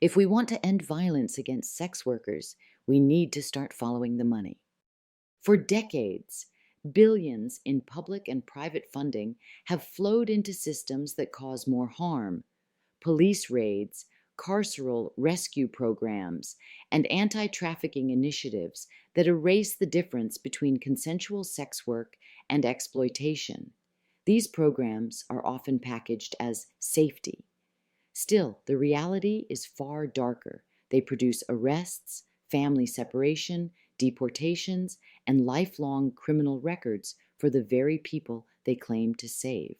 If we want to end violence against sex workers, we need to start following the money. For decades, billions in public and private funding have flowed into systems that cause more harm. Police raids, carceral rescue programs, and anti-trafficking initiatives that erase the difference between consensual sex work and exploitation. These programs are often packaged as safety. Still, the reality is far darker. They produce arrests, family separation, deportations, and lifelong criminal records for the very people they claim to save.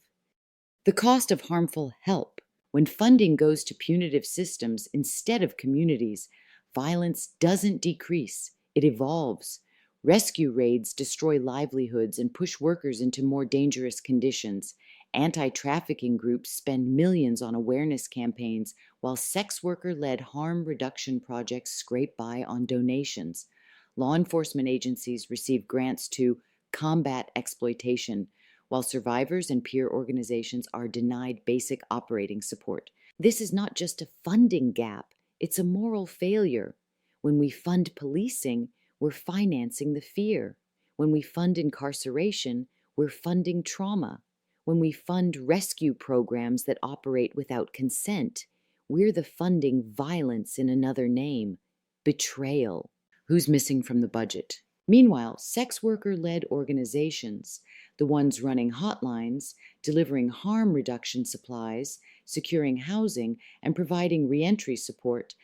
The cost of harmful help. When funding goes to punitive systems instead of communities, violence doesn't decrease, it evolves. Rescue raids destroy livelihoods and push workers into more dangerous conditions. Anti-trafficking groups spend millions on awareness campaigns, while sex worker-led harm reduction projects scrape by on donations. Law enforcement agencies receive grants to combat exploitation, while survivors and peer organizations are denied basic operating support. This is not just a funding gap, it's a moral failure. When we fund policing, we're financing the fear. When we fund incarceration, we're funding trauma. When we fund rescue programs that operate without consent, we're the funding violence in another name, betrayal. Who's missing from the budget? Meanwhile, sex worker-led organizations, the ones running hotlines, delivering harm reduction supplies, securing housing, and providing reentry support,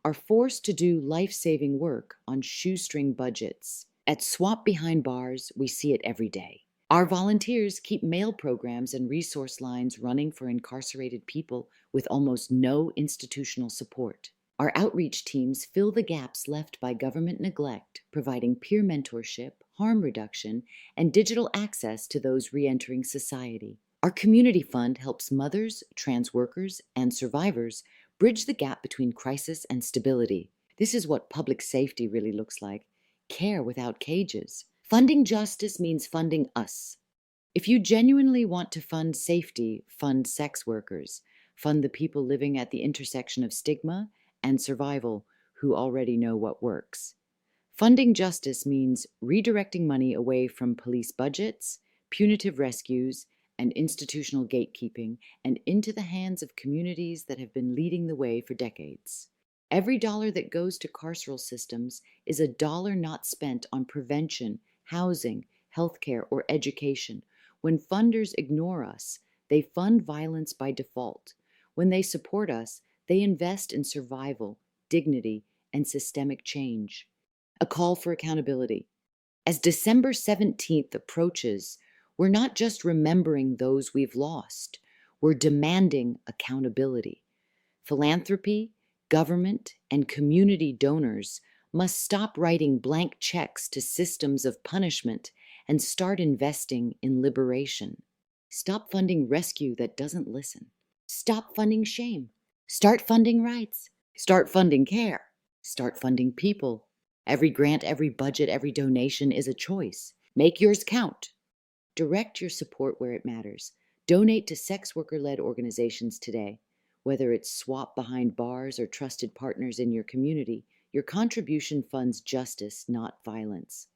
are forced to do life-saving work on shoestring budgets. At Swap Behind Bars, we see it every day. Our volunteers keep mail programs and resource lines running for incarcerated people with almost no institutional support. Our outreach teams fill the gaps left by government neglect, providing peer mentorship, harm reduction, and digital access to those re-entering society. Our community fund helps mothers, trans workers, and survivors bridge the gap between crisis and stability. This is what public safety really looks like: care without cages. Funding justice means funding us. If you genuinely want to fund safety, fund sex workers. Fund the people living at the intersection of stigma and survival who already know what works. Funding justice means redirecting money away from police budgets, punitive rescues, and institutional gatekeeping, and into the hands of communities that have been leading the way for decades. Every dollar that goes to carceral systems is a dollar not spent on prevention, housing, healthcare, or education. When funders ignore us, they fund violence by default. When they support us, they invest in survival, dignity, and systemic change. A call for accountability. As December 17th approaches, we're not just remembering those we've lost, we're demanding accountability. Philanthropy, government, and community donors must stop writing blank checks to systems of punishment and start investing in liberation. Stop funding rescue that doesn't listen. Stop funding shame. Start funding rights. Start funding care. Start funding people. Every grant, every budget, every donation is a choice. Make yours count. Direct your support where it matters. Donate to sex worker-led organizations today. Whether it's Swap Behind Bars or trusted partners in your community, your contribution funds justice, not violence.